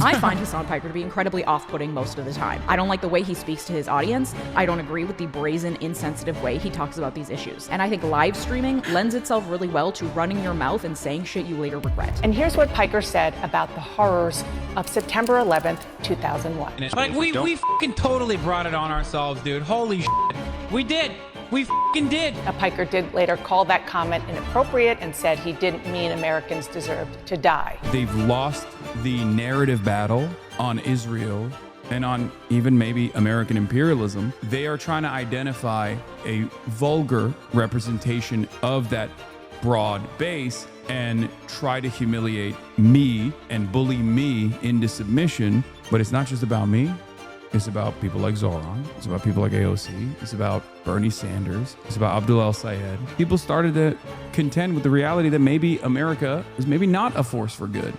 I find Hasan Piker to be incredibly off-putting most of the time. I don't like the way he speaks to his audience. I don't agree with the brazen, insensitive way he talks about these issues. And I think live streaming lends itself really well to running your mouth and saying shit you later regret. And here's what Piker said about the horrors of September 11th, 2001. Like, we fucking totally brought it on ourselves, dude. Holy shit. We did. We fucking did. Now, Piker did later call that comment inappropriate and said he didn't mean Americans deserved to die. They've lost the narrative battle on Israel and on even maybe American imperialism. They are trying to identify a vulgar representation of that broad base and try to humiliate me and bully me into submission. But it's not just about me. It's about people like Zoran. It's about people like AOC. It's about Bernie Sanders. It's about Abdul El-Sayed. People started to contend with the reality that maybe America is maybe not a force for good.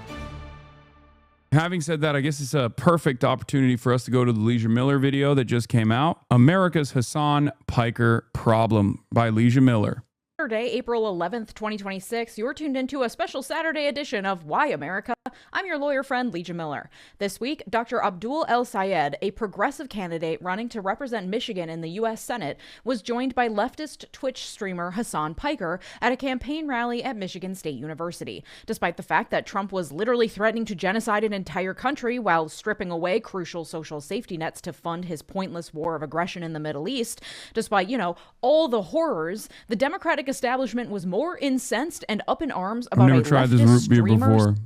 Having said that, I guess it's a perfect opportunity for us to go to the Leisure Miller video that just came out. America's Hasan Piker Problem by Leisure Miller. Saturday, April 11th, 2026, you're tuned into a special Saturday edition of Why America? I'm your lawyer friend, Legion Miller. This week, Dr. Abdul El-Sayed, a progressive candidate running to represent Michigan in the U.S. Senate, was joined by leftist Twitch streamer Hasan Piker at a campaign rally at Michigan State University. Despite the fact that Trump was literally threatening to genocide an entire country while stripping away crucial social safety nets to fund his pointless war of aggression in the Middle East, despite, all the horrors, the Democratic establishment was more incensed and up in arms about I've never a tried leftist this root beer streamer's before.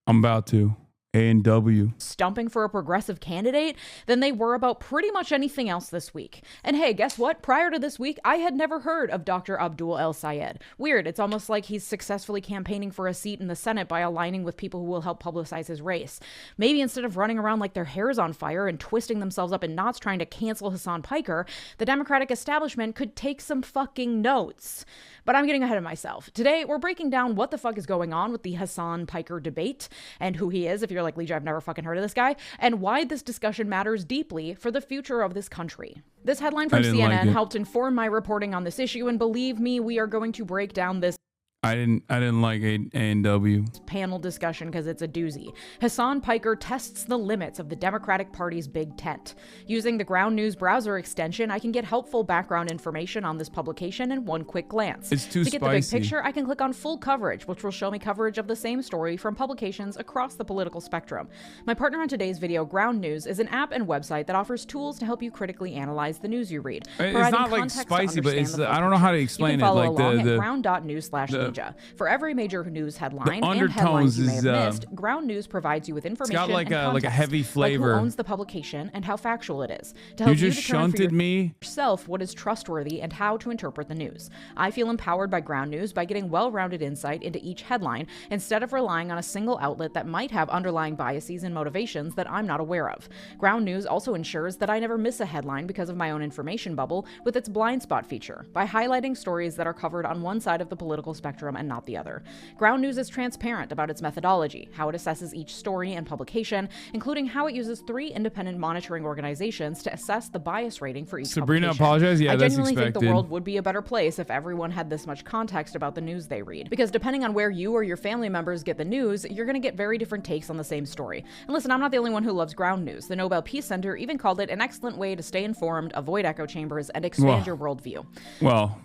I'm about to. A&W. Stumping for a progressive candidate than they were about pretty much anything else this week. And hey, guess what? Prior to this week, I had never heard of Dr. Abdul El-Sayed. Weird. It's almost like he's successfully campaigning for a seat in the Senate by aligning with people who will help publicize his race. Maybe instead of running around like their hair's on fire and twisting themselves up in knots trying to cancel Hasan Piker, the Democratic establishment could take some fucking notes. But I'm getting ahead of myself. Today, we're breaking down what the fuck is going on with the Hasan Piker debate and who he is, if you're like, Legion, I've never fucking heard of this guy, and why this discussion matters deeply for the future of this country. This headline from CNN helped inform my reporting on this issue, and believe me, we are going to break down this I didn't like A&W panel discussion because it's a doozy. Hasan Piker tests the limits of the Democratic Party's big tent. Using the Ground News browser extension, I can get helpful background information on this publication in one quick glance. It's too spicy. To get the big picture, I can click on full coverage, which will show me coverage of the same story from publications across the political spectrum. My partner on today's video, Ground News, is an app and website that offers tools to help you critically analyze the news you read. It's not like spicy, but it's I don't know how to explain it. You can follow like along at ground.news/Ninja. For every major news headline and headlines you may have missed, Ground News provides you with information it's got like and like a heavy flavor. Like who owns the publication and how factual it is. To help you just shunted me yourself what is trustworthy and how to interpret the news. I feel empowered by Ground News by getting well-rounded insight into each headline instead of relying on a single outlet that might have underlying biases and motivations that I'm not aware of. Ground News also ensures that I never miss a headline because of my own information bubble with its blind spot feature by highlighting stories that are covered on one side of the political spectrum and not the other. Ground News is transparent about its methodology, how it assesses each story and publication, including how it uses 3 independent monitoring organizations to assess the bias rating for each Sabrina publication. apologized? Yeah, that's expected. I genuinely think the world would be a better place if everyone had this much context about the news they read. Because depending on where you or your family members get the news, you're going to get very different takes on the same story. And listen, I'm not the only one who loves Ground News. The Nobel Peace Center even called it an excellent way to stay informed, avoid echo chambers, and expand your worldview. Well,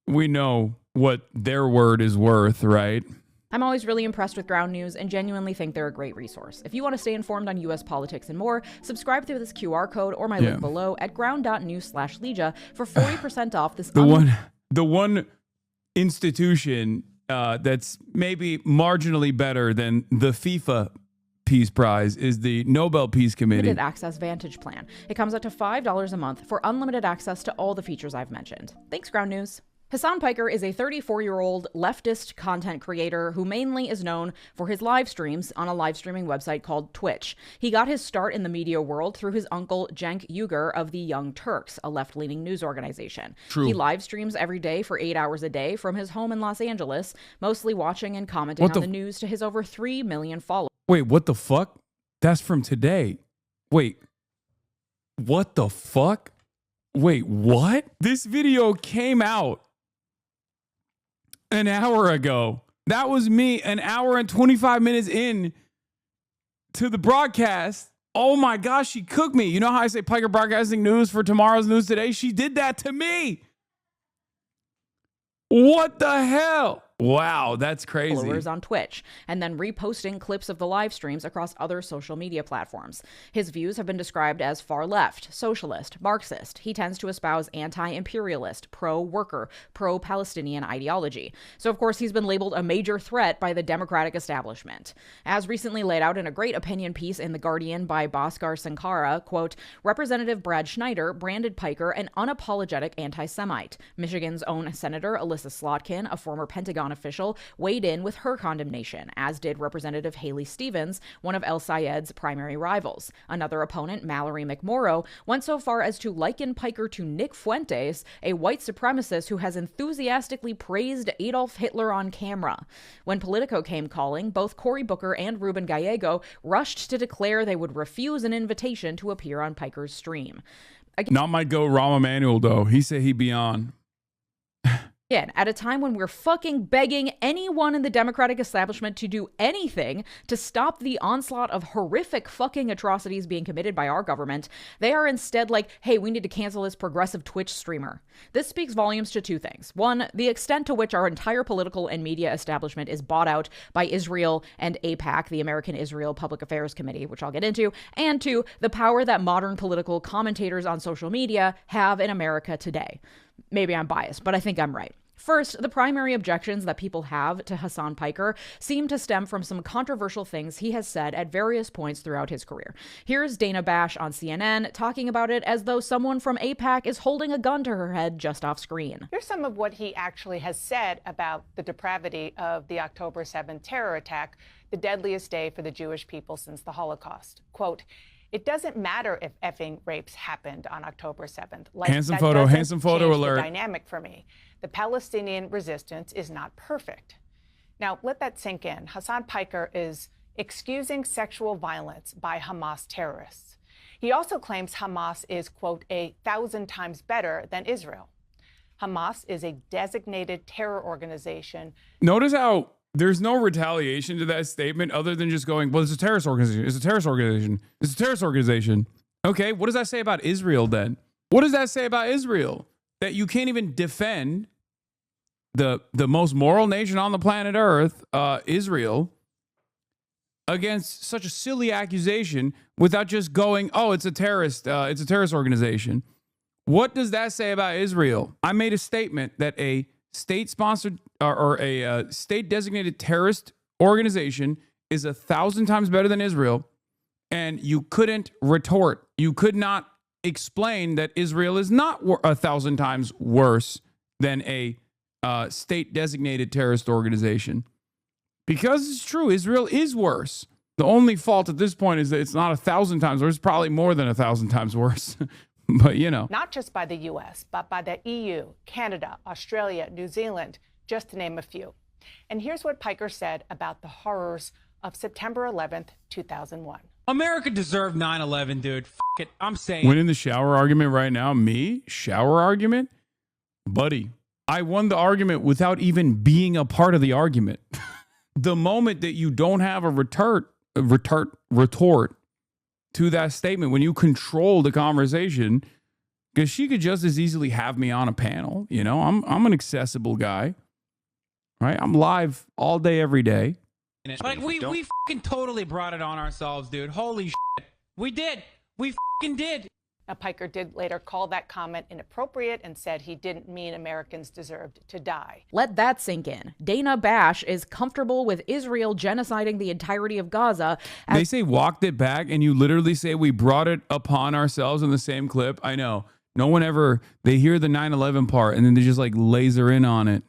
we know what their word is worth, right? I'm always really impressed with Ground News and genuinely think they're a great resource. If you want to stay informed on U.S. politics and more, subscribe through this QR code or my link below at ground.news/Legia for 40% off this. The one institution that's maybe marginally better than the FIFA Peace Prize is the Nobel Peace Committee. Unlimited Access Vantage Plan. It comes up to $5 a month for unlimited access to all the features I've mentioned. Thanks, Ground News. Hasan Piker is a 34-year-old leftist content creator who mainly is known for his live streams on a live streaming website called Twitch. He got his start in the media world through his uncle Cenk Uygur of the Young Turks, a left-leaning news organization. True. He live streams every day for 8 hours a day from his home in Los Angeles, mostly watching and commenting on the news to his over 3 million followers. Wait, what the fuck? That's from today. Wait, what the fuck? Wait, what? This video came out an hour ago. That was me an hour and 25 minutes in to the broadcast. Oh my gosh, she cooked me. You know how I say Piker Broadcasting News for tomorrow's news today? She did that to me. What the hell? Wow, that's crazy. Followers on Twitch, and then reposting clips of the live streams across other social media platforms. His views have been described as far left, socialist, Marxist. He tends to espouse anti-imperialist, pro-worker, pro-Palestinian ideology. So, of course, he's been labeled a major threat by the Democratic establishment. As recently laid out in a great opinion piece in The Guardian by Bhaskar Sankara, quote, Representative Brad Schneider branded Piker an unapologetic anti-Semite. Michigan's own Senator Alyssa Slotkin, a former Pentagon official, weighed in with her condemnation, as did Representative Haley Stevens, one of El Sayed's primary rivals. Another opponent, Mallory McMorrow, went so far as to liken Piker to Nick Fuentes, a white supremacist who has enthusiastically praised Adolf Hitler on camera. When Politico came calling, both Cory Booker and Ruben Gallego rushed to declare they would refuse an invitation to appear on Piker's stream. Not my go Rahm Emanuel, though. He said he'd be on. Again, at a time when we're fucking begging anyone in the Democratic establishment to do anything to stop the onslaught of horrific fucking atrocities being committed by our government, they are instead like, hey, we need to cancel this progressive Twitch streamer. This speaks volumes to two things. One, the extent to which our entire political and media establishment is bought out by Israel and AIPAC, the American Israel Public Affairs Committee, which I'll get into. And two, the power that modern political commentators on social media have in America today. Maybe I'm biased, but I think I'm right. First, the primary objections that people have to Hasan Piker seem to stem from some controversial things he has said at various points throughout his career. Here's Dana Bash on CNN talking about it as though someone from AIPAC is holding a gun to her head just off screen. Here's some of what he actually has said about the depravity of the October 7th terror attack, the deadliest day for the Jewish people since the Holocaust. Quote, it doesn't matter if effing rapes happened on October 7th. Like, handsome photo alert. The dynamic for me. The Palestinian resistance is not perfect. Now, let that sink in. Hasan Piker is excusing sexual violence by Hamas terrorists. He also claims Hamas is, quote, 1,000 times better than Israel. Hamas is a designated terror organization. Notice how there's no retaliation to that statement other than just going, well, it's a terrorist organization. It's a terrorist organization. It's a terrorist organization. Okay, what does that say about Israel then? What does that say about Israel? That you can't even defend the most moral nation on the planet Earth, Israel, against such a silly accusation without just going, oh, it's a terrorist organization. What does that say about Israel? I made a statement that a state-sponsored or a state-designated terrorist organization is 1,000 times better than Israel, and you couldn't retort. You could not explain that Israel is not 1,000 times worse than a state-designated terrorist organization. Because it's true, Israel is worse. The only fault at this point is that it's not 1,000 times worse. It's probably more than 1,000 times worse. But, you know. Not just by the U.S., but by the EU, Canada, Australia, New Zealand, just to name a few. And here's what Piker said about the horrors of September 11th, 2001. America deserved 9/11, dude. F it. I'm saying. Winning the shower argument right now, me? Shower argument? Buddy, I won the argument without even being a part of the argument. The moment that you don't have a retort to that statement, when you control the conversation, because she could just as easily have me on a panel. You know, I'm an accessible guy, right? I'm live all day, every day. Like, we fucking totally brought it on ourselves, dude. Holy shit. We did. We fucking did. Now, Piker did later call that comment inappropriate and said he didn't mean Americans deserved to die. Let that sink in. Dana Bash is comfortable with Israel genociding the entirety of Gaza. They say walked it back, and you literally say we brought it upon ourselves in the same clip. I know. No one ever, they hear the 9/11 part, and then they just like laser in on it.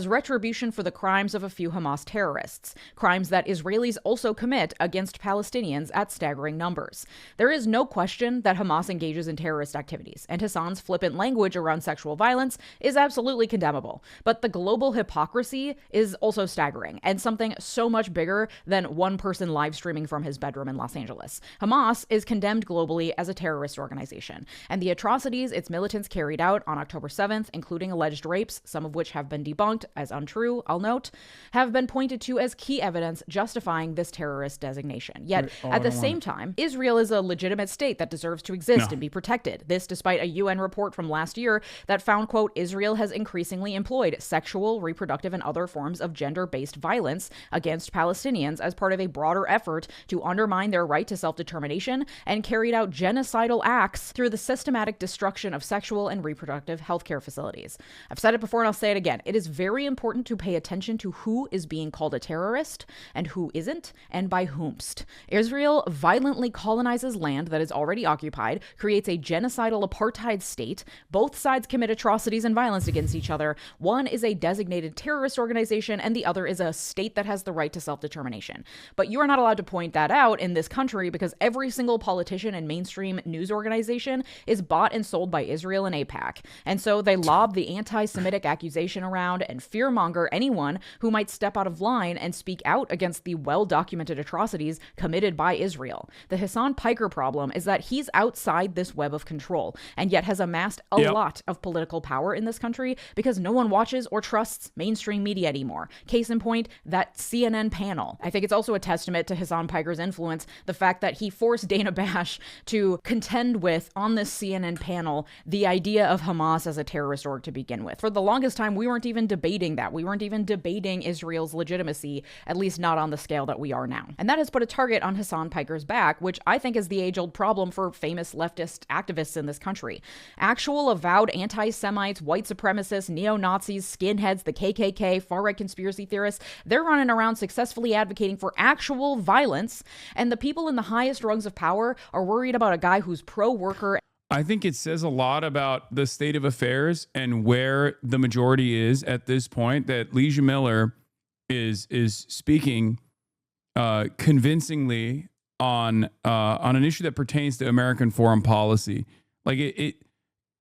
Retribution for the crimes of a few Hamas terrorists, crimes that Israelis also commit against Palestinians at staggering numbers. There is no question that Hamas engages in terrorist activities, and Hasan's flippant language around sexual violence is absolutely condemnable. But the global hypocrisy is also staggering, and something so much bigger than one person live streaming from his bedroom in Los Angeles. Hamas is condemned globally as a terrorist organization, and the atrocities its militants carried out on October 7th, including alleged rapes, some of which have been debunked, as untrue, I'll note, have been pointed to as key evidence justifying this terrorist designation. Yet, at the same time, Israel is a legitimate state that deserves to exist and be protected. This despite a UN report from last year that found, quote, Israel has increasingly employed sexual, reproductive, and other forms of gender-based violence against Palestinians as part of a broader effort to undermine their right to self-determination and carried out genocidal acts through the systematic destruction of sexual and reproductive healthcare facilities. I've said it before and I'll say it again. It is very important to pay attention to who is being called a terrorist and who isn't, and by whomst. Israel violently colonizes land that is already occupied, creates a genocidal apartheid state. Both sides commit atrocities and violence against each other. One is a designated terrorist organization, and the other is a state that has the right to self-determination. But you are not allowed to point that out in this country because every single politician and mainstream news organization is bought and sold by Israel and AIPAC. And so they lob the anti-Semitic accusation around and fearmonger anyone who might step out of line and speak out against the well-documented atrocities committed by Israel. The Hasan Piker problem is that he's outside this web of control and yet has amassed a lot of political power in this country because no one watches or trusts mainstream media anymore. Case in point, that CNN panel. I think it's also a testament to Hasan Piker's influence, the fact that he forced Dana Bash to contend with, on this CNN panel, the idea of Hamas as a terrorist org to begin with. For the longest time, we weren't even debating that. We weren't even debating Israel's legitimacy, at least not on the scale that we are now. And that has put a target on Hasan Piker's back, which I think is the age-old problem for famous leftist activists in this country. Actual avowed anti-Semites, white supremacists, neo-Nazis, skinheads, the KKK, far-right conspiracy theorists, they're running around successfully advocating for actual violence, and the people in the highest rungs of power are worried about a guy who's pro-worker. I think it says a lot about the state of affairs and where the majority is at this point that Leisha Miller is speaking convincingly on an issue that pertains to American foreign policy. Like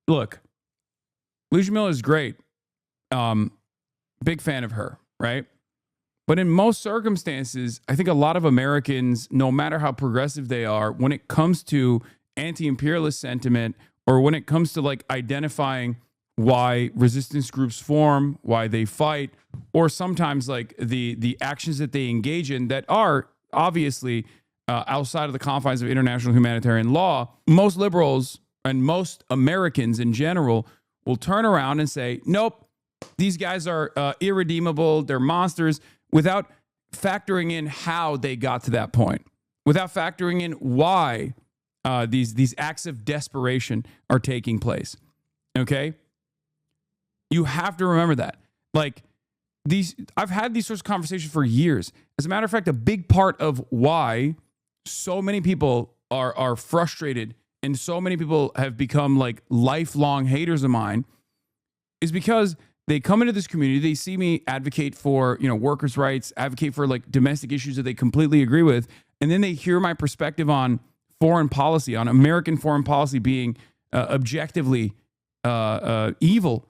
look, Leisha Miller is great. Big fan of her, right? But in most circumstances, I think a lot of Americans, no matter how progressive they are, when it comes to anti-imperialist sentiment or when it comes to like identifying why resistance groups form, why they fight, or sometimes like the actions that they engage in that are obviously outside of the confines of international humanitarian law, most liberals and most Americans in general will turn around and say, nope, these guys are irredeemable, they're monsters, without factoring in how they got to that point, without factoring in why these acts of desperation are taking place. Okay? You have to remember that. Like I've had these sorts of conversations for years. As a matter of fact, a big part of why so many people are frustrated and so many people have become like lifelong haters of mine is because they come into this community, they see me advocate for, workers' rights, advocate for like domestic issues that they completely agree with, and then they hear my perspective on foreign policy, on American foreign policy being objectively evil,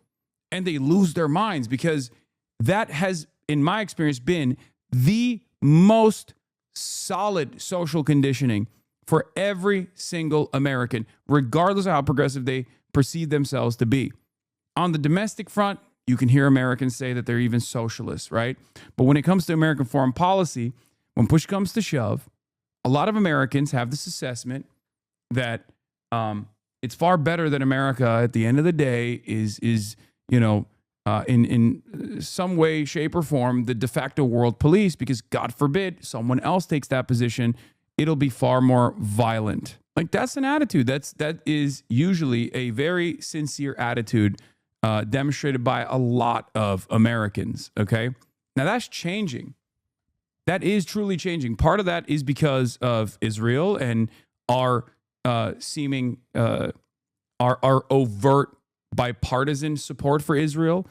and they lose their minds because that has, in my experience, been the most solid social conditioning for every single American, regardless of how progressive they perceive themselves to be. On the domestic front, you can hear Americans say that they're even socialists, right? But when it comes to American foreign policy, when push comes to shove, a lot of Americans have this assessment that it's far better that America, at the end of the day, is in some way, shape, or form, the de facto world police, because God forbid someone else takes that position, it'll be far more violent. Like that's an attitude. That is usually a very sincere attitude demonstrated by a lot of Americans. Okay, now that's changing. That is truly changing. Part of that is because of Israel and our seeming our overt bipartisan support for Israel.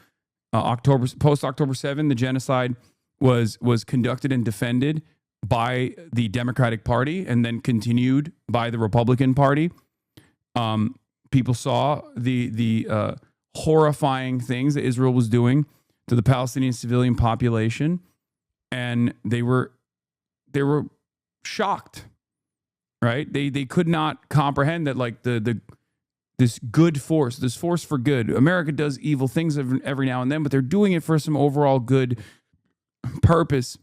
Post October 7, the genocide was conducted and defended by the Democratic Party and then continued by the Republican Party. People saw the horrifying things that Israel was doing to the Palestinian civilian population, and they were shocked. Right? They could not comprehend that like the this good force, this force for good. America does evil things every now and then, but they're doing it for some overall good purpose.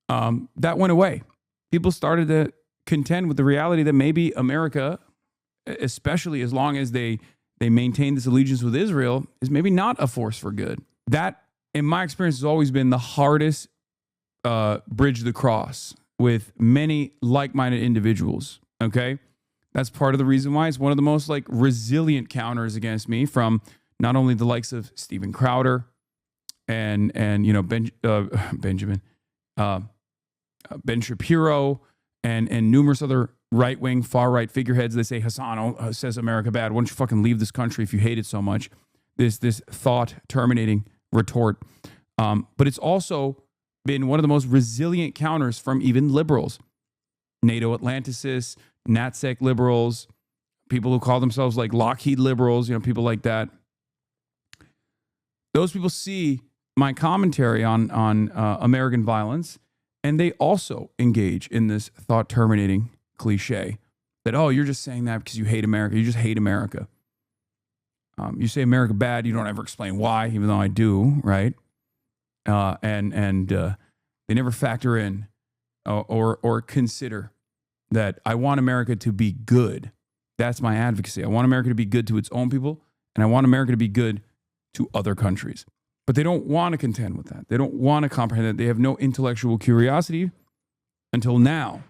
That went away. People started to contend with the reality that maybe America, especially as long as they maintain this allegiance with Israel, is maybe not a force for good. That, in my experience, has always been the hardest bridge to cross with many like-minded individuals. Okay, that's part of the reason why it's one of the most like resilient counters against me from not only the likes of Steven Crowder and you know Ben Shapiro and numerous other right-wing, far-right figureheads. They say Hasan says America bad. Why don't you fucking leave this country if you hate it so much? This thought-terminating retort. But it's also been one of the most resilient counters from even liberals. NATO Atlanticists, NatSec liberals, people who call themselves like Lockheed liberals, you know, people like that. Those people see my commentary on American violence, and they also engage in this thought-terminating cliche that, oh, you're just saying that because you hate America. You just hate America. You say America bad. You don't ever explain why, even though I do, right? And they never factor in or consider that I want America to be good. That's my advocacy. I want America to be good to its own people, and I want America to be good to other countries. But they don't want to contend with that. They don't want to comprehend that. They have no intellectual curiosity until now.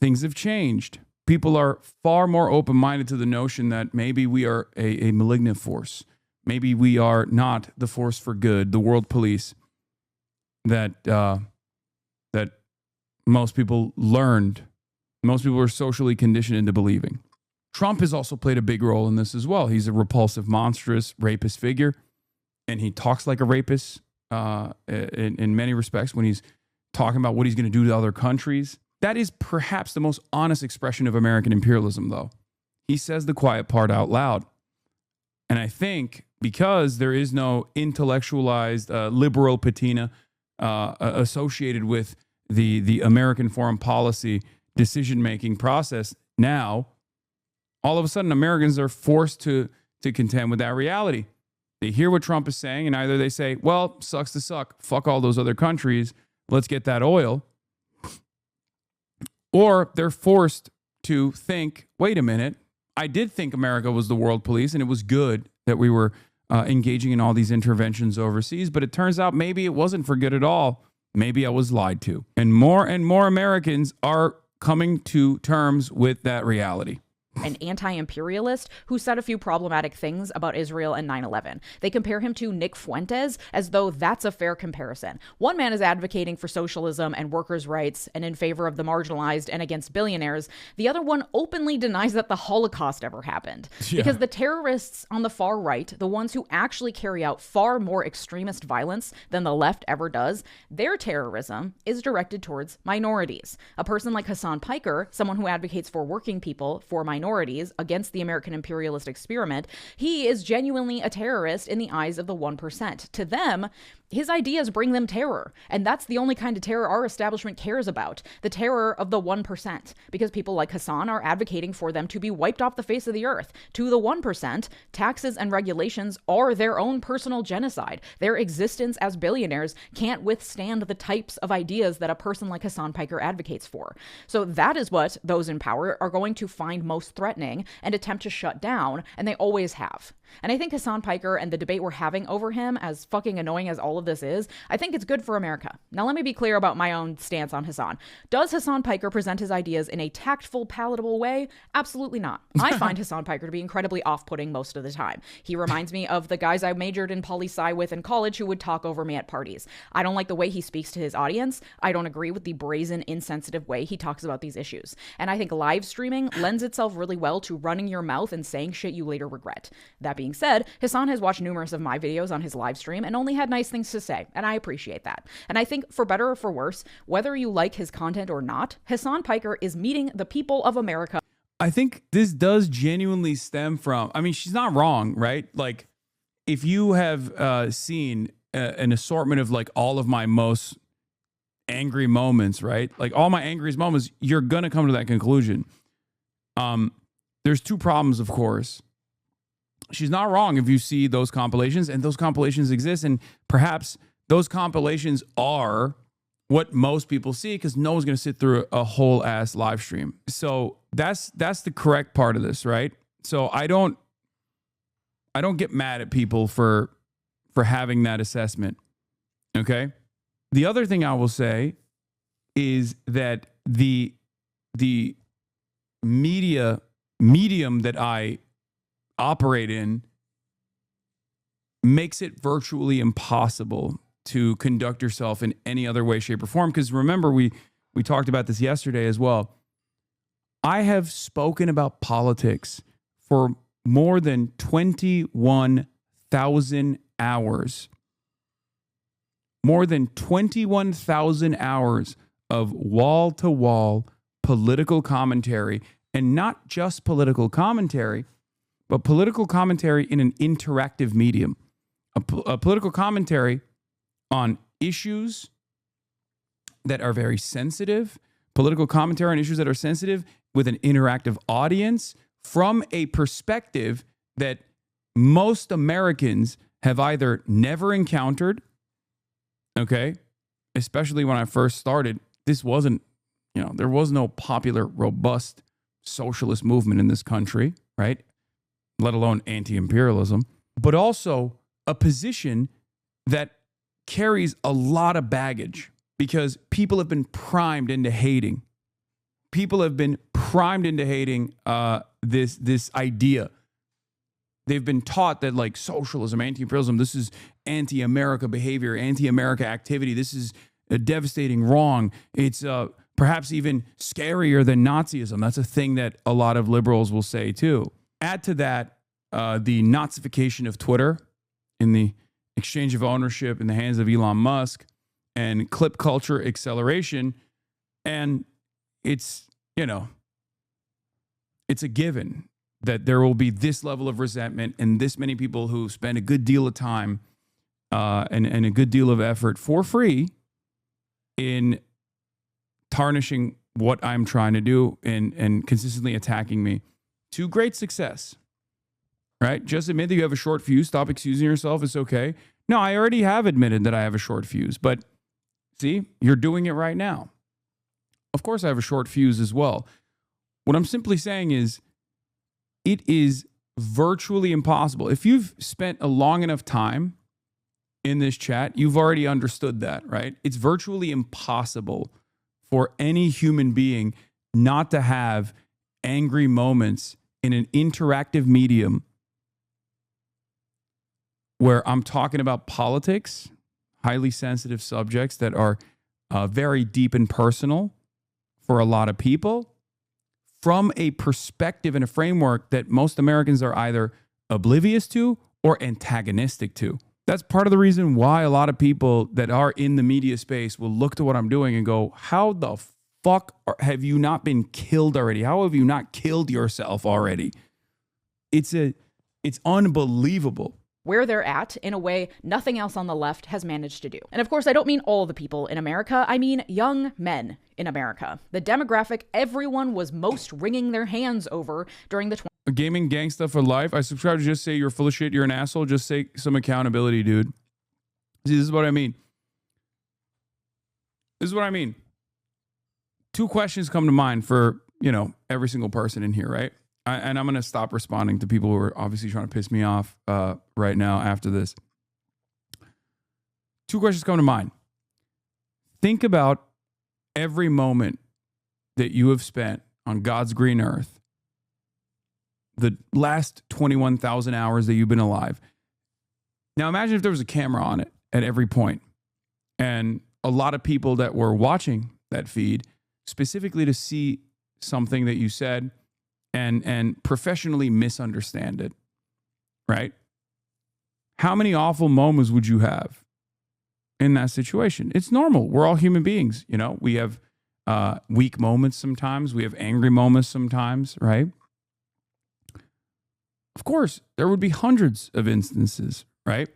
Things have changed. People are far more open-minded to the notion that maybe we are a malignant force. Maybe we are not the force for good, the world police that most people learned, most people are socially conditioned into believing. Trump has also played a big role in this as well. He's a repulsive, monstrous, rapist figure, and he talks like a rapist in many respects when he's talking about what he's going to do to other countries. That is perhaps the most honest expression of American imperialism, though. He says the quiet part out loud. And I think because there is no intellectualized liberal patina associated with the American foreign policy decision-making process now, all of a sudden Americans are forced to contend with that reality. They hear what Trump is saying, and either they say, well, sucks to suck, fuck all those other countries, let's get that oil. Or they're forced to think, wait a minute, I did think America was the world police, and it was good that we were engaging in all these interventions overseas, but it turns out maybe it wasn't for good at all. Maybe I was lied to. And more Americans are coming to terms with that reality. An anti-imperialist who said a few problematic things about Israel and 9/11. They compare him to Nick Fuentes as though that's a fair comparison. One man is advocating for socialism and workers' rights and in favor of the marginalized and against billionaires. The other one openly denies that the Holocaust ever happened. Yeah. Because the terrorists on the far right, the ones who actually carry out far more extremist violence than the left ever does, their terrorism is directed towards minorities. A person like Hasan Piker, someone who advocates for working people, for minorities, against the American imperialist experiment, he is genuinely a terrorist in the eyes of the 1%. To them, his ideas bring them terror. And that's the only kind of terror our establishment cares about. The terror of the 1%. Because people like Hasan are advocating for them to be wiped off the face of the earth. To the 1%, taxes and regulations are their own personal genocide. Their existence as billionaires can't withstand the types of ideas that a person like Hasan Piker advocates for. So that is what those in power are going to find most threatening and attempt to shut down, and they always have. And I think Hasan Piker and the debate we're having over him, as fucking annoying as all of this is, I think it's good for America. Now let me be clear about my own stance on Hasan. Does Hasan Piker present his ideas in a tactful, palatable way? Absolutely not. I find Hasan Piker to be incredibly off-putting most of the time. He reminds me of the guys I majored in poli-sci with in college who would talk over me at parties. I don't like the way he speaks to his audience. I don't agree with the brazen, insensitive way he talks about these issues. And I think live streaming lends itself really well to running your mouth and saying shit you later regret. That being said, Hasan has watched numerous of my videos on his live stream and only had nice things to say, and I appreciate that. And I think, for better or for worse, whether you like his content or not, Hasan Piker is meeting the people of America. I think this does genuinely stem from, I mean, she's not wrong, right? Like, if you have seen an assortment of like all of my most angry moments, right? Like all my angriest moments, you're going to come to that conclusion. there's two problems, of course. She's not wrong if you see those compilations, and those compilations exist, and perhaps those compilations are what most people see because no one's going to sit through a whole ass live stream. So that's the correct part of this, right? So I don't get mad at people for having that assessment. Okay? The other thing I will say is that the medium that I operate in makes it virtually impossible to conduct yourself in any other way, shape, or form. Because remember, we talked about this yesterday as well. I have spoken about politics for more than 21,000 hours. More than 21,000 hours of wall-to-wall political commentary, and not just political commentary, but political commentary in an interactive medium. A political commentary on issues that are very sensitive, political commentary on issues that are sensitive with an interactive audience from a perspective that most Americans have either never encountered, okay, especially when I first started, this wasn't, there was no popular, robust socialist movement in this country, right? Let alone anti-imperialism, but also a position that carries a lot of baggage because people have been primed into hating. People have been primed into hating this idea. They've been taught that like socialism, anti-imperialism, this is anti-America behavior, anti-America activity. This is a devastating wrong. It's perhaps even scarier than Nazism. That's a thing that a lot of liberals will say too. Add to that the Nazification of Twitter in the exchange of ownership in the hands of Elon Musk and clip culture acceleration. And it's, it's a given that there will be this level of resentment and this many people who spend a good deal of time and a good deal of effort for free in tarnishing what I'm trying to do and consistently attacking me to great success. Right? Just admit that you have a short fuse. Stop excusing yourself. It's okay. No, I already have admitted that I have a short fuse, but see, you're doing it right now. Of course, I have a short fuse as well. What I'm simply saying is it is virtually impossible. If you've spent a long enough time in this chat, you've already understood that, right? It's virtually impossible for any human being not to have angry moments in an interactive medium where I'm talking about politics, highly sensitive subjects that are very deep and personal for a lot of people, from a perspective and a framework that most Americans are either oblivious to or antagonistic to. That's part of the reason why a lot of people that are in the media space will look to what I'm doing and go, how the fuck have you not been killed already? How have you not killed yourself already? It's unbelievable. Where they're at in a way nothing else on the left has managed to do. And of course, I don't mean all the people in America. I mean young men in America. The demographic everyone was most wringing their hands over during the Gaming gangsta for life. I subscribe to just say you're full of shit, you're an asshole. Just say some accountability, dude. See, this is what I mean. This is what I mean. Two questions come to mind for, every single person in here, right? And I'm going to stop responding to people who are obviously trying to piss me off right now after this. Two questions come to mind. Think about every moment that you have spent on God's green earth, the last 21,000 hours that you've been alive. Now imagine if there was a camera on it at every point, and a lot of people that were watching that feed specifically to see something that you said and professionally misunderstand it, right? How many awful moments would you have in that situation? It's normal. We're all human beings. We have weak moments sometimes. We have angry moments sometimes, right? Of course, there would be hundreds of instances, right?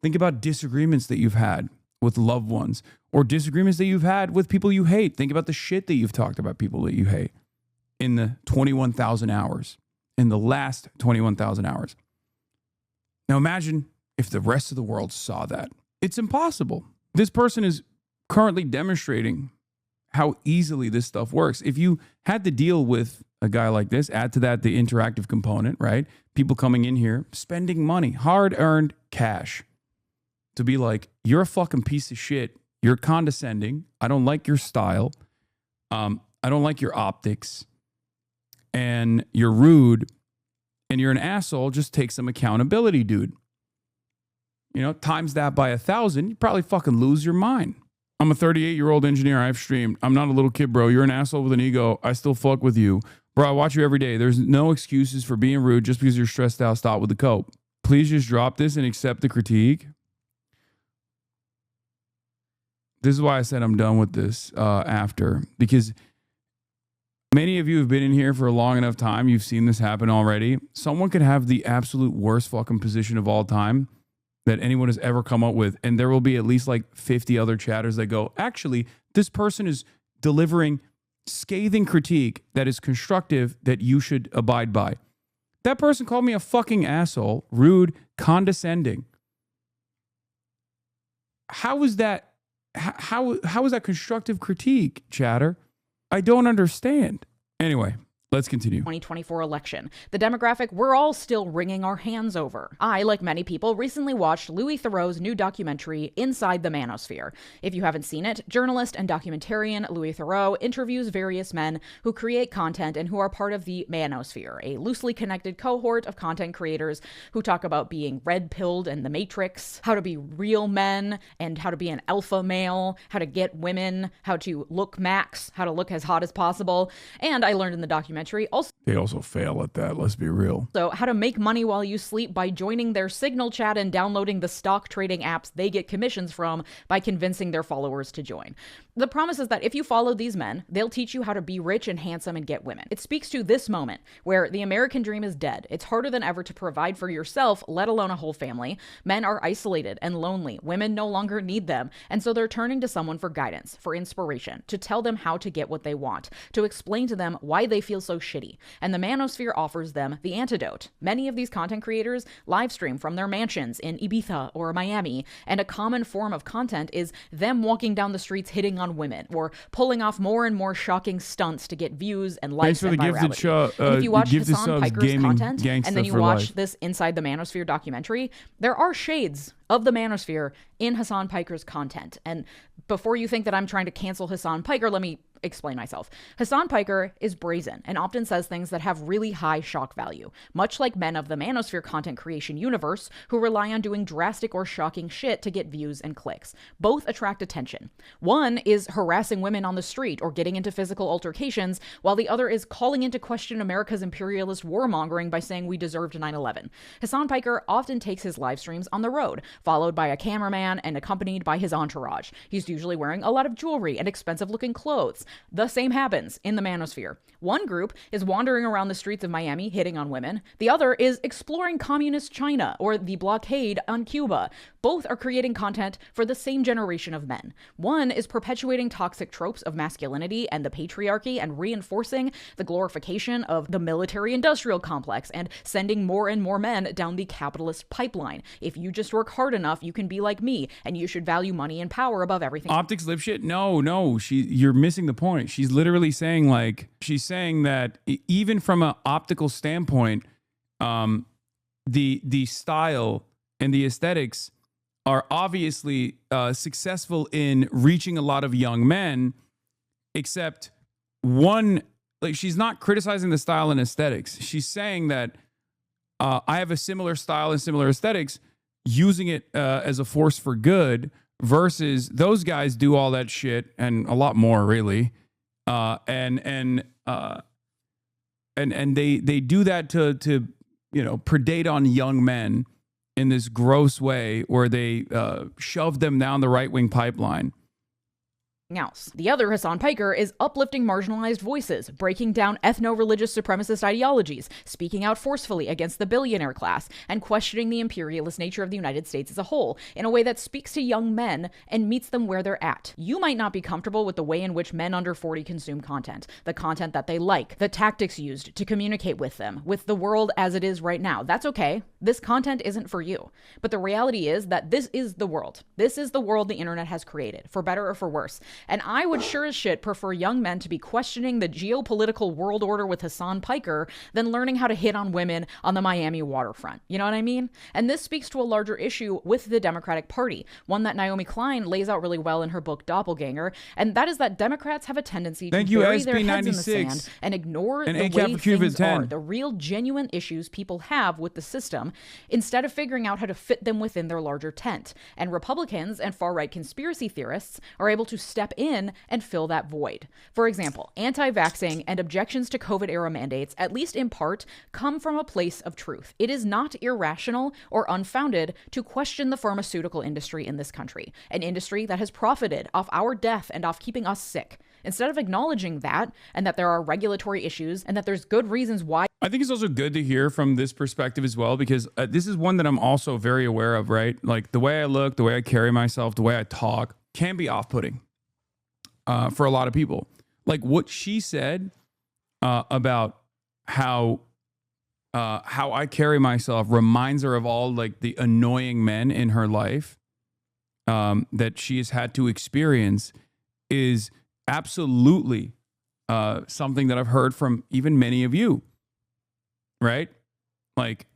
Think about disagreements that you've had with loved ones or disagreements that you've had with people you hate. Think about the shit that you've talked about people that you hate. in the 21,000 hours, in the last 21,000 hours. Now imagine if the rest of the world saw that. It's impossible. This person is currently demonstrating how easily this stuff works. If you had to deal with a guy like this, add to that the interactive component, right? People coming in here, spending money, hard-earned cash to be like, you're a fucking piece of shit. You're condescending. I don't like your style. I don't like your optics. And you're rude. And you're an asshole. Just take some accountability, dude. You know, times that by 1,000, you probably fucking lose your mind. I'm a 38-year-old engineer. I've streamed. I'm not a little kid, bro. You're an asshole with an ego. I still fuck with you. Bro, I watch you every day. There's no excuses for being rude just because you're stressed out. Stop with the cope. Please just drop this and accept the critique. This is why I said I'm done with this after. Because many of you have been in here for a long enough time. You've seen this happen already. Someone could have the absolute worst fucking position of all time that anyone has ever come up with. And there will be at least like 50 other chatters that go, actually, this person is delivering scathing critique that is constructive that you should abide by. That person called me a fucking asshole, rude, condescending. How is that? How is that constructive critique, chatter? I don't understand. Anyway, let's continue. 2024 election. The demographic we're all still wringing our hands over. I, like many people, recently watched Louis Theroux's new documentary, Inside the Manosphere. If you haven't seen it, journalist and documentarian Louis Theroux interviews various men who create content and who are part of the Manosphere, a loosely connected cohort of content creators who talk about being red-pilled in the Matrix, how to be real men, and how to be an alpha male, how to get women, how to look max, how to look as hot as possible. And I learned in the documentary they also fail at that, let's be real. So how to make money while you sleep by joining their Signal chat and downloading the stock trading apps they get commissions from by convincing their followers to join. The promise is that if you follow these men, they'll teach you how to be rich and handsome and get women. It speaks to this moment where the American dream is dead. It's harder than ever to provide for yourself, let alone a whole family. Men are isolated and lonely. Women no longer need them. And so they're turning to someone for guidance, for inspiration, to tell them how to get what they want, to explain to them why they feel so shitty. And the Manosphere offers them the antidote. Many of these content creators live stream from their mansions in Ibiza or Miami, and a common form of content is them walking down the streets hitting on women or pulling off more and more shocking stunts to get views and likes and virality. And if you watch Hasan Piker's content and then you watch this Inside the Manosphere documentary, there are shades of the Manosphere in Hasan Piker's content. And before you think that I'm trying to cancel Hasan Piker, let me explain myself. Hasan Piker is brazen and often says things that have really high shock value, much like men of the Manosphere content creation universe who rely on doing drastic or shocking shit to get views and clicks. Both attract attention. One is harassing women on the street or getting into physical altercations, while the other is calling into question America's imperialist warmongering by saying we deserved 9/11. Hasan Piker often takes his live streams on the road, followed by a cameraman and accompanied by his entourage. He's usually wearing a lot of jewelry and expensive-looking clothes. The same happens in the Manosphere. One group is wandering around the streets of Miami hitting on women. The other is exploring communist China or the blockade on Cuba. Both are creating content for the same generation of men. One is perpetuating toxic tropes of masculinity and the patriarchy and reinforcing the glorification of the military-industrial complex and sending more and more men down the capitalist pipeline. If you just work hard enough, you can be like me, and you should value money and power above everything. Optics live shit? No, you're missing the point. She's literally saying that even from an optical standpoint, the style and the aesthetics are obviously successful in reaching a lot of young men, except one, like, she's not criticizing the style and aesthetics. She's saying that I have a similar style and similar aesthetics, using it as a force for good, versus those guys do all that shit and a lot more, really. And they do that to predate on young men in this gross way where they shove them down the right-wing pipeline. else. The other, Hasan Piker, is uplifting marginalized voices, breaking down ethno-religious supremacist ideologies, speaking out forcefully against the billionaire class, and questioning the imperialist nature of the United States as a whole in a way that speaks to young men and meets them where they're at. You might not be comfortable with the way in which men under 40 consume content, the content that they like, the tactics used to communicate with them, with the world as it is right now. That's okay. This content isn't for you. But the reality is that this is the world. This is the world the internet has created, for better or for worse. And I would sure as shit prefer young men to be questioning the geopolitical world order with Hasan Piker than learning how to hit on women on the Miami waterfront. You know what I mean? And this speaks to a larger issue with the Democratic Party, one that Naomi Klein lays out really well in her book Doppelganger, and that is that Democrats have a tendency to bury their heads in the sand and ignore the way things are, the real genuine issues people have with the system, instead of figuring out how to fit them within their larger tent. And Republicans and far-right conspiracy theorists are able to step in and fill that void. For example, anti-vaxxing and objections to COVID-era mandates, at least in part, come from a place of truth. It is not irrational or unfounded to question the pharmaceutical industry in this country, an industry that has profited off our death and off keeping us sick. Instead of acknowledging that, and that there are regulatory issues, and that there's good reasons why. I think it's also good to hear from this perspective as well, because this is one that I'm also very aware of, right? Like the way I look, the way I carry myself, the way I talk can be off-putting for a lot of people. Like what she said about how I carry myself reminds her of all like the annoying men in her life that she has had to experience is absolutely something that I've heard from even many of you, right? Like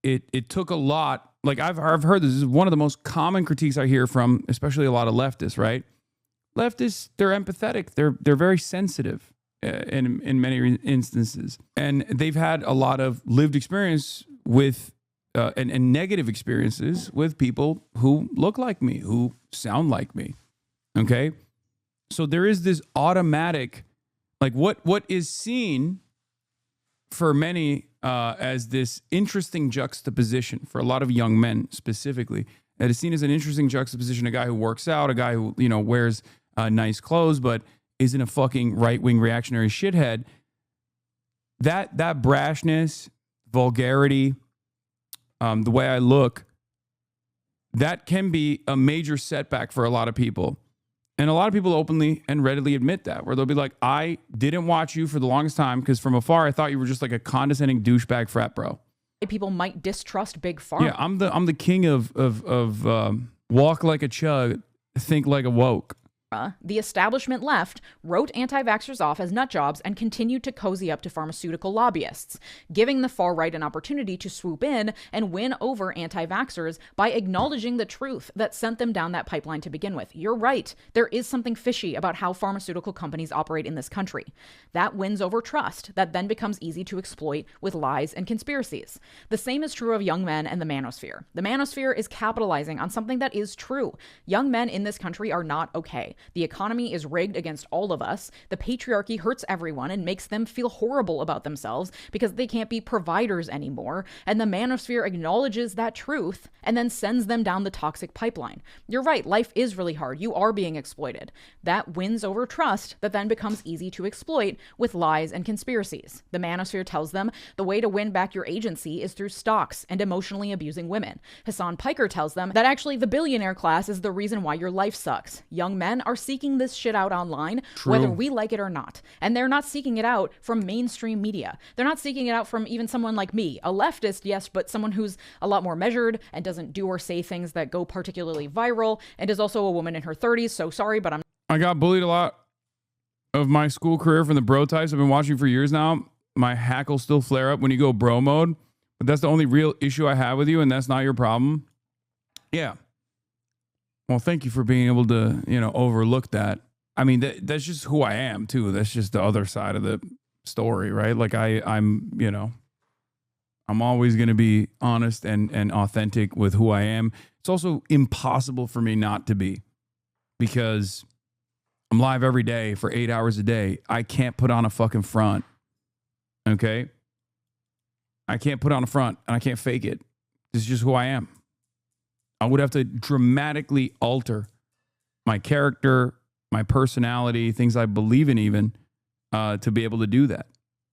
it took a lot. Like I've heard this is one of the most common critiques I hear from, especially a lot of leftists, right? Leftists, they're empathetic. They're very sensitive in many instances, and they've had a lot of lived experience with and negative experiences with people who look like me, who sound like me. Okay, so there is this automatic, like what is seen for many as this interesting juxtaposition for a lot of young men specifically. It is seen as an interesting juxtaposition: a guy who works out, a guy who wears nice clothes, but isn't a fucking right-wing reactionary shithead. That brashness, vulgarity, the way I look, that can be a major setback for a lot of people. And a lot of people openly and readily admit that, where they'll be like, I didn't watch you for the longest time because from afar I thought you were just like a condescending douchebag frat bro. People might distrust big pharma. Yeah, I'm the king of walk like a chug, think like a woke. The establishment left wrote anti-vaxxers off as nut jobs and continued to cozy up to pharmaceutical lobbyists, giving the far right an opportunity to swoop in and win over anti-vaxxers by acknowledging the truth that sent them down that pipeline to begin with. You're right. There is something fishy about how pharmaceutical companies operate in this country. That wins over trust that then becomes easy to exploit with lies and conspiracies. The same is true of young men and the Manosphere. The Manosphere is capitalizing on something that is true. Young men in this country are not okay. The economy is rigged against all of us. The patriarchy hurts everyone and makes them feel horrible about themselves because they can't be providers anymore. And the Manosphere acknowledges that truth and then sends them down the toxic pipeline. You're right, life is really hard. You are being exploited. That wins over trust that then becomes easy to exploit with lies and conspiracies. The Manosphere tells them the way to win back your agency is through stocks and emotionally abusing women. Hasan Piker tells them that actually the billionaire class is the reason why your life sucks. Young men are seeking this shit out online, whether we like it or not. And they're not seeking it out from mainstream media. They're not seeking it out from even someone like me, a leftist, yes, but someone who's a lot more measured and doesn't do or say things that go particularly viral, and is also a woman in her 30s, so sorry, but I got bullied a lot of my school career from the bro types I've been watching for years now. My hackles still flare up when you go bro mode, but that's the only real issue I have with you, and that's not your problem. Yeah. Well, thank you for being able to, overlook that. I mean, that's just who I am too. That's just the other side of the story, right? Like I'm always going to be honest and authentic with who I am. It's also impossible for me not to be, because I'm live every day for 8 hours a day. I can't put on a fucking front. Okay? I can't put on a front and I can't fake it. This is just who I am. I would have to dramatically alter my character, my personality, things I believe in even, to be able to do that.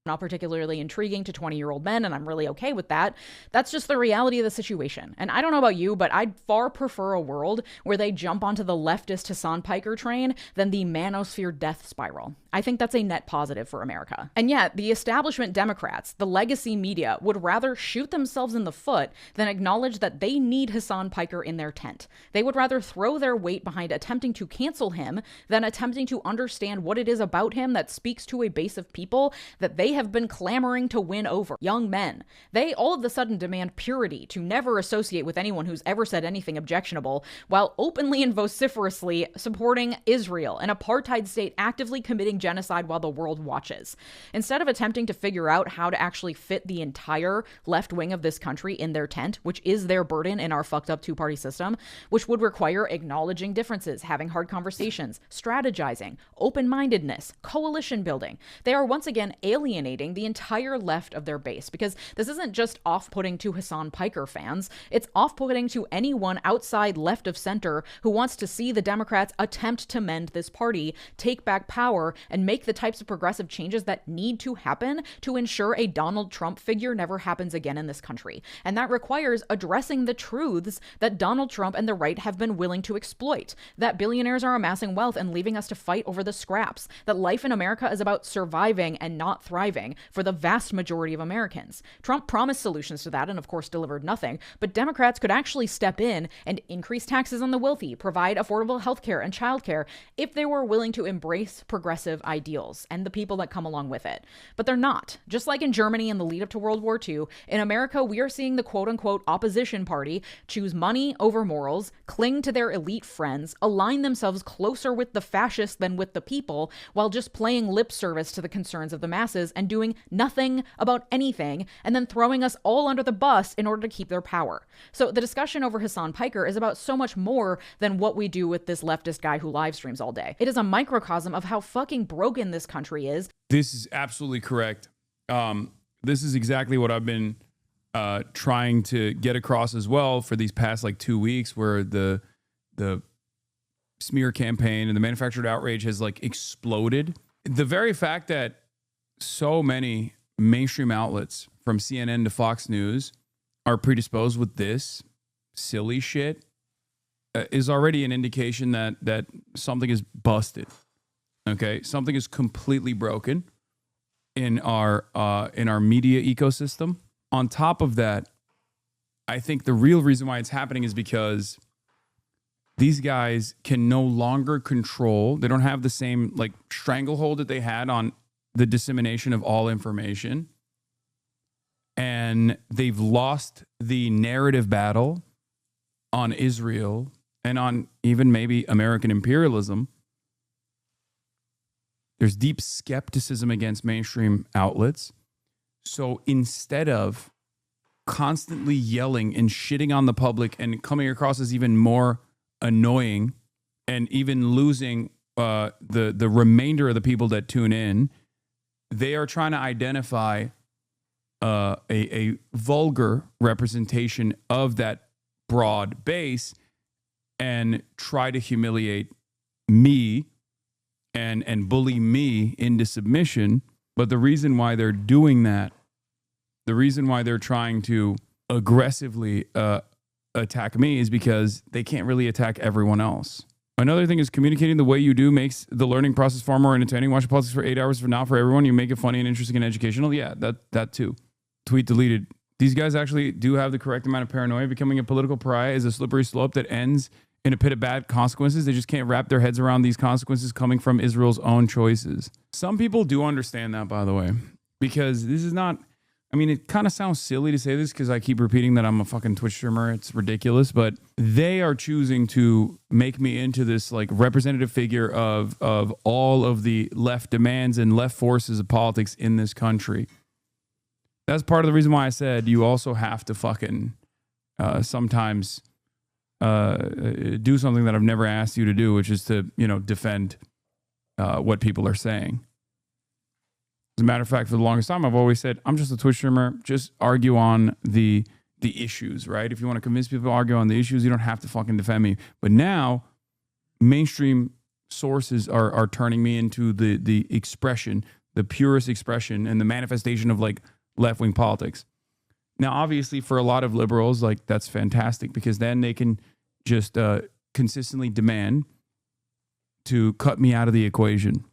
Not particularly intriguing to 20-year-old men, and I'm really okay with that. That's just the reality of the situation. And I don't know about you, but I'd far prefer a world where they jump onto the leftist Hasan Piker train than the Manosphere death spiral. I think that's a net positive for America. And yet, the establishment Democrats, the legacy media, would rather shoot themselves in the foot than acknowledge that they need Hasan Piker in their tent. They would rather throw their weight behind attempting to cancel him than attempting to understand what it is about him that speaks to a base of people that they have been clamoring to win over, young men. They all of a sudden demand purity, to never associate with anyone who's ever said anything objectionable, while openly and vociferously supporting Israel, an apartheid state actively committing genocide while the world watches. Instead of attempting to figure out how to actually fit the entire left wing of this country in their tent, which is their burden in our fucked up two-party system, which would require acknowledging differences, having hard conversations, strategizing, open-mindedness, coalition building, they are once again alienating the entire left of their base, because this isn't just off-putting to Hasan Piker fans, it's off-putting to anyone outside left of center who wants to see the Democrats attempt to mend this party, take back power, and make the types of progressive changes that need to happen to ensure a Donald Trump figure never happens again in this country. And that requires addressing the truths that Donald Trump and the right have been willing to exploit, that billionaires are amassing wealth and leaving us to fight over the scraps, that life in America is about surviving and not thriving for the vast majority of Americans. Trump promised solutions to that and of course delivered nothing, but Democrats could actually step in and increase taxes on the wealthy, provide affordable healthcare and childcare if they were willing to embrace progressive ideals and the people that come along with it. But they're not. Just like in Germany in the lead up to World War II, in America we are seeing the quote-unquote opposition party choose money over morals, cling to their elite friends, align themselves closer with the fascists than with the people, while just playing lip service to the concerns of the masses and doing nothing about anything, and then throwing us all under the bus in order to keep their power. So the discussion over Hasan Piker is about so much more than what we do with this leftist guy who live streams all day. It is a microcosm of how fucking broken this country is. This is absolutely correct. This is exactly what I've been trying to get across as well for these past like 2 weeks, where the smear campaign and the manufactured outrage has like exploded. The very fact that so many mainstream outlets from CNN to Fox News are predisposed with this silly shit is already an indication that something is busted. Okay, something is completely broken in our media ecosystem. On top of that, I think the real reason why it's happening is because these guys can no longer control. They don't have the same like stranglehold that they had on the dissemination of all information. And they've lost the narrative battle on Israel and on even maybe American imperialism. There's deep skepticism against mainstream outlets. So instead of constantly yelling and shitting on the public and coming across as even more annoying and even losing the remainder of the people that tune in, they are trying to identify a vulgar representation of that broad base and try to humiliate me and bully me into submission. But the reason why they're doing that, the reason why they're trying to aggressively attack me is because they can't really attack everyone else. Another thing is communicating the way you do makes the learning process far more entertaining. Watch politics for 8 hours for now for everyone. You make it funny and interesting and educational. Yeah, that too. Tweet deleted. These guys actually do have the correct amount of paranoia. Becoming a political pariah is a slippery slope that ends in a pit of bad consequences. They just can't wrap their heads around these consequences coming from Israel's own choices. Some people do understand that, by the way, because this is not, I mean, it kind of sounds silly to say this because I keep repeating that I'm a fucking Twitch streamer. It's ridiculous, but they are choosing to make me into this like representative figure of all of the left demands and left forces of politics in this country. That's part of the reason why I said you also have to fucking sometimes do something that I've never asked you to do, which is to, defend what people are saying. As a matter of fact, for the longest time, I've always said, I'm just a Twitch streamer. Just argue on the issues, right? If you want to convince people to argue on the issues, you don't have to fucking defend me. But now, mainstream sources are turning me into the expression, the purest expression and the manifestation of like left-wing politics. Now, obviously, for a lot of liberals, like that's fantastic because then they can just consistently demand to cut me out of the equation.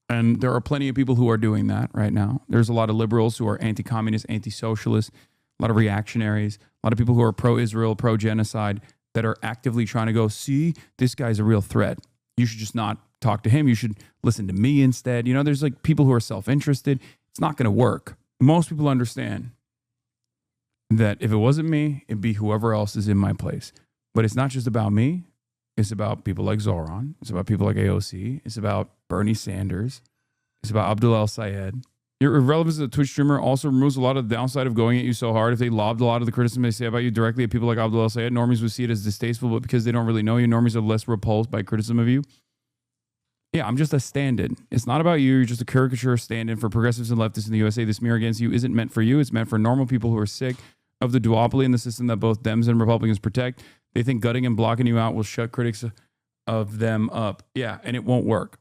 And there are plenty of people who are doing that right now. There's a lot of liberals who are anti-communist, anti-socialist, a lot of reactionaries, a lot of people who are pro-Israel, pro-genocide that are actively trying to go, see, this guy's a real threat. You should just not talk to him. You should listen to me instead. You know, there's like people who are self-interested. It's not going to work. Most people understand that if it wasn't me, it'd be whoever else is in my place. But it's not just about me. It's about people like Zoran. It's about people like AOC. It's about Bernie Sanders. It's about Abdul El-Sayed. Your irrelevance as a Twitch streamer also removes a lot of the downside of going at you so hard. If they lobbed a lot of the criticism they say about you directly at people like Abdul El-Sayed, normies would see it as distasteful, but because they don't really know you, normies are less repulsed by criticism of you. Yeah, I'm just a stand-in. It's not about you. You're just a caricature stand-in for progressives and leftists in the USA. This mirror against you isn't meant for you. It's meant for normal people who are sick of the duopoly in the system that both Dems and Republicans protect. They think gutting and blocking you out will shut critics of them up. Yeah, and it won't work.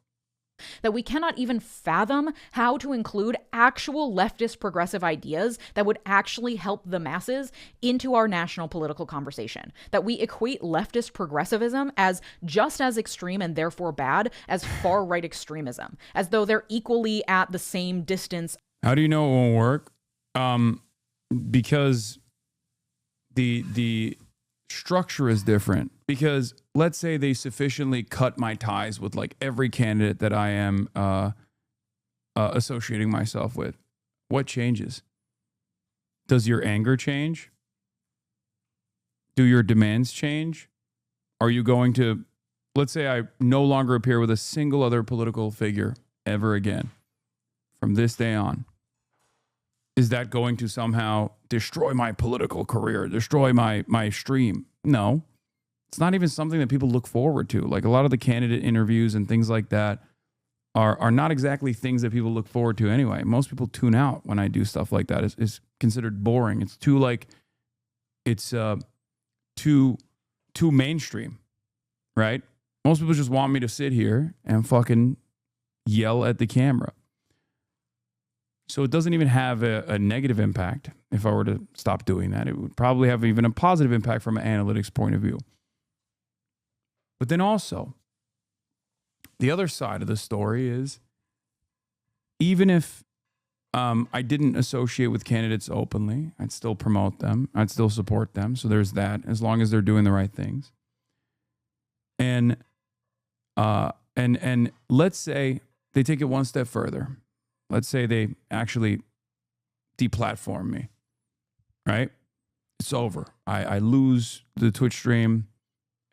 That we cannot even fathom how to include actual leftist progressive ideas that would actually help the masses into our national political conversation. That we equate leftist progressivism as just as extreme and therefore bad as far-right extremism, as though they're equally at the same distance. How do you know it won't work? Because the structure is different. Because let's say they sufficiently cut my ties with like every candidate that I am associating myself with. What changes? Does your anger change? Do your demands change? Are you going to, let's say I no longer appear with a single other political figure ever again from this day on. Is that going to somehow destroy my political career, destroy my stream? No. It's not even something that people look forward to. Like a lot of the candidate interviews and things like that are not exactly things that people look forward to anyway. Most people tune out when I do stuff like that. It's considered boring. It's too like, it's too mainstream, right? Most people just want me to sit here and fucking yell at the camera. So it doesn't even have a negative impact. If I were to stop doing that, it would probably have even a positive impact from an analytics point of view. But then also, the other side of the story is, even if I didn't associate with candidates openly, I'd still promote them. I'd still support them. So there's that, as long as they're doing the right things. And let's say they take it one step further. Let's say they actually deplatform me, right? It's over. I lose the Twitch stream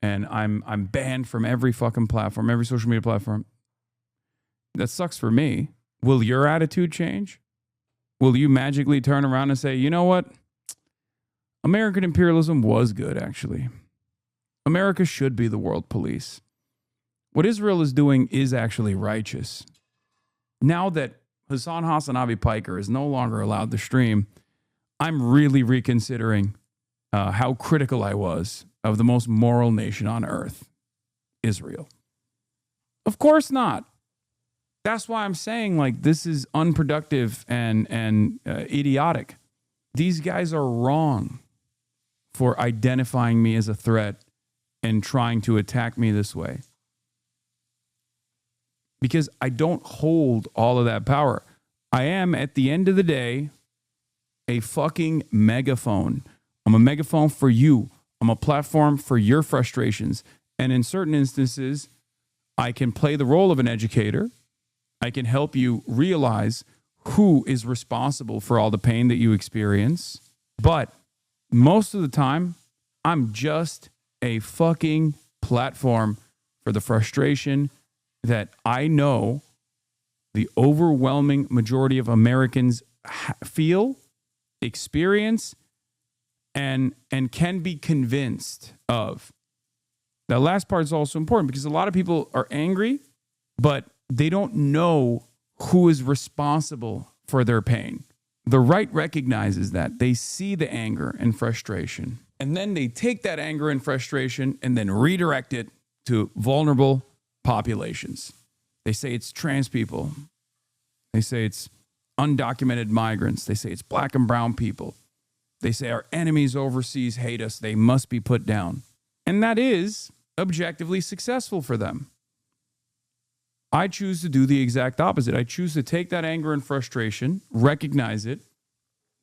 and I'm banned from every fucking platform, every social media platform. That sucks for me. Will your attitude change? Will you magically turn around and say, you know what? American imperialism was good, actually. America should be the world police. What Israel is doing is actually righteous. Now that HasanAbi Piker is no longer allowed to stream, I'm really reconsidering how critical I was of the most moral nation on earth, Israel. Of course not. That's why I'm saying like this is unproductive and idiotic. These guys are wrong for identifying me as a threat and trying to attack me this way. Because I don't hold all of that power. I am, at the end of the day, a fucking megaphone. I'm a megaphone for you. I'm a platform for your frustrations. And in certain instances, I can play the role of an educator. I can help you realize who is responsible for all the pain that you experience. But most of the time, I'm just a fucking platform for the frustration that I know the overwhelming majority of Americans feel, experience, and can be convinced of. That last part is also important because a lot of people are angry, but they don't know who is responsible for their pain. The right recognizes that. They see the anger and frustration, and then they take that anger and frustration and then redirect it to vulnerable, populations. They say it's trans people. They say it's undocumented migrants. They say it's black and brown people. They say our enemies overseas hate us. They must be put down. And that is objectively successful for them. I choose to do the exact opposite. I choose to take that anger and frustration, recognize it,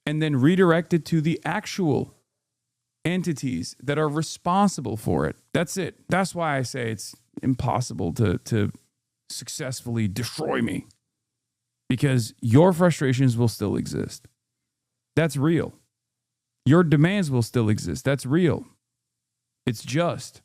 and then redirect it to the actual entities that are responsible for it. That's it. That's why I say it's impossible to successfully destroy me, because your frustrations will still exist. That's real. Your demands will still exist. That's real. It's just.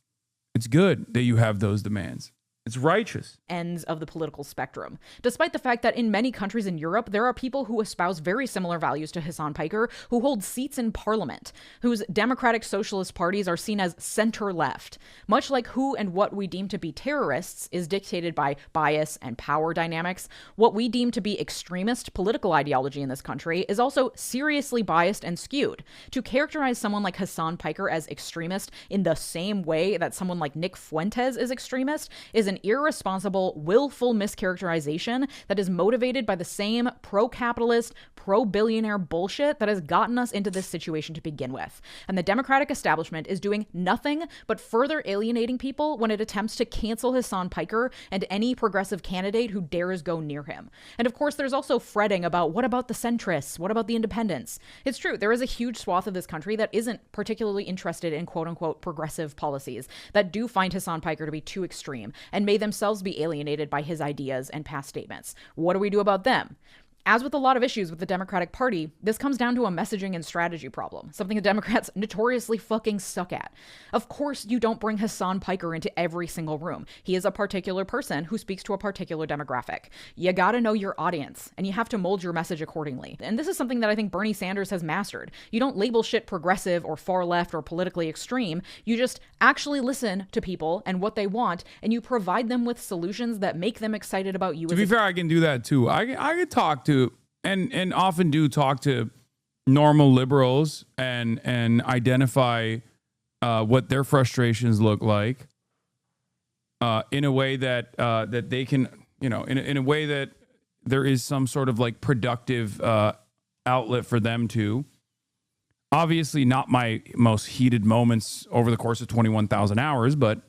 It's good that you have those demands. It's righteous. Ends of the political spectrum. Despite the fact that in many countries in Europe, there are people who espouse very similar values to Hasan Piker, who hold seats in parliament, whose democratic socialist parties are seen as center-left. Much like who and what we deem to be terrorists is dictated by bias and power dynamics, what we deem to be extremist political ideology in this country is also seriously biased and skewed. To characterize someone like Hasan Piker as extremist in the same way that someone like Nick Fuentes is extremist is an irresponsible, willful mischaracterization that is motivated by the same pro-capitalist, pro-billionaire bullshit that has gotten us into this situation to begin with. And the Democratic establishment is doing nothing but further alienating people when it attempts to cancel Hasan Piker and any progressive candidate who dares go near him. And of course, there's also fretting about what about the centrists? What about the independents? It's true, there is a huge swath of this country that isn't particularly interested in quote-unquote progressive policies that do find Hasan Piker to be too extreme and may themselves be alienated by his ideas and past statements. What do we do about them? As with a lot of issues with the Democratic Party, this comes down to a messaging and strategy problem, something the Democrats notoriously fucking suck at. Of course, you don't bring Hasan Piker into every single room. He is a particular person who speaks to a particular demographic. You gotta know your audience, and you have to mold your message accordingly. And this is something that I think Bernie Sanders has mastered. You don't label shit progressive or far left or politically extreme. You just actually listen to people and what they want, and you provide them with solutions that make them excited about you. To be fair, I can do that too. I can talk to and often do talk to normal liberals and identify what their frustrations look like in a way that that they can, you know, in a way that there is some sort of like productive outlet for them to. Obviously not my most heated moments over the course of 21,000 hours, but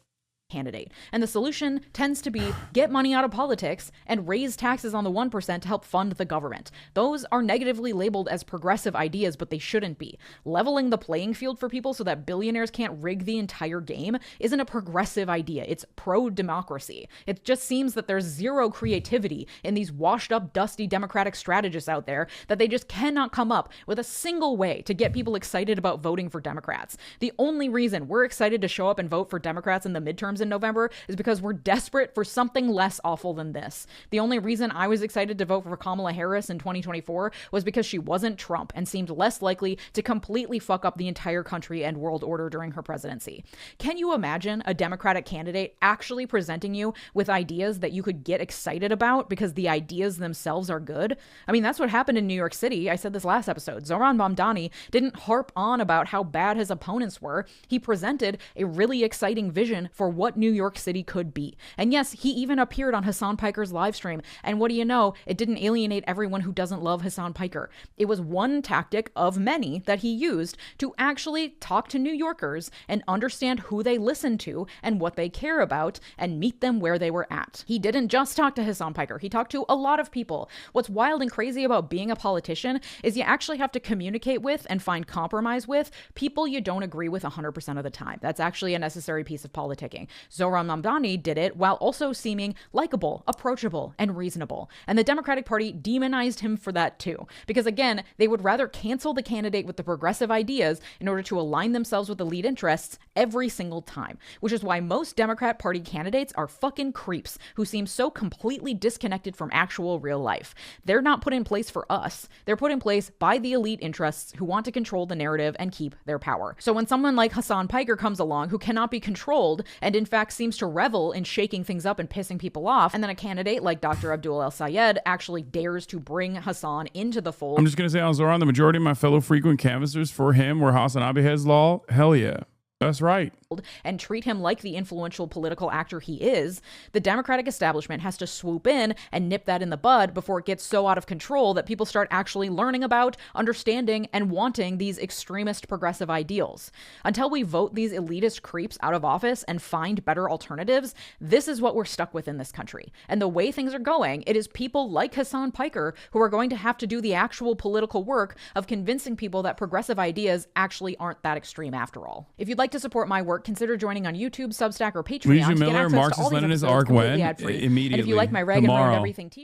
candidate. And the solution tends to be get money out of politics and raise taxes on the 1% to help fund the government. Those are negatively labeled as progressive ideas, but they shouldn't be. Leveling the playing field for people so that billionaires can't rig the entire game isn't a progressive idea. It's pro-democracy. It just seems that there's zero creativity in these washed up, dusty Democratic strategists out there that they just cannot come up with a single way to get people excited about voting for Democrats. The only reason we're excited to show up and vote for Democrats in the midterms in November is because we're desperate for something less awful than this. The only reason I was excited to vote for Kamala Harris in 2024 was because she wasn't Trump and seemed less likely to completely fuck up the entire country and world order during her presidency. Can you imagine a Democratic candidate actually presenting you with ideas that you could get excited about because the ideas themselves are good? I mean, that's what happened in New York City. I said this last episode. Zohran Mamdani didn't harp on about how bad his opponents were. He presented a really exciting vision for what New York City could be. And yes, he even appeared on Hasan Piker's live stream. And what do you know? It didn't alienate everyone who doesn't love Hasan Piker. It was one tactic of many that he used to actually talk to New Yorkers and understand who they listen to and what they care about and meet them where they were at. He didn't just talk to Hasan Piker. He talked to a lot of people. What's wild and crazy about being a politician is you actually have to communicate with and find compromise with people you don't agree with 100% of the time. That's actually a necessary piece of politicking. Zohran Mamdani did it while also seeming likable, approachable, and reasonable. And the Democratic Party demonized him for that too. Because again, they would rather cancel the candidate with the progressive ideas in order to align themselves with elite interests every single time. Which is why most Democrat Party candidates are fucking creeps who seem so completely disconnected from actual real life. They're not put in place for us. They're put in place by the elite interests who want to control the narrative and keep their power. So when someone like Hasan Piker comes along who cannot be controlled and in fact seems to revel in shaking things up and pissing people off, and then a candidate like Dr. Abdul El-Sayed actually dares to bring Hasan into the fold. I'm just going to say on Zohran, the majority of my fellow frequent canvassers for him were HasanAbi Reacts. Hell yeah. That's right. And treat him like the influential political actor he is, the Democratic establishment has to swoop in and nip that in the bud before it gets so out of control that people start actually learning about, understanding, and wanting these extremist progressive ideals. Until we vote these elitist creeps out of office and find better alternatives, this is what we're stuck with in this country. And the way things are going, it is people like Hasan Piker who are going to have to do the actual political work of convincing people that progressive ideas actually aren't that extreme after all. If you'd like to support my work, consider joining on YouTube, Substack, or Patreon to get access to all these episodes completely ad-free. And if you like my Reg and Round Everything t-shirt,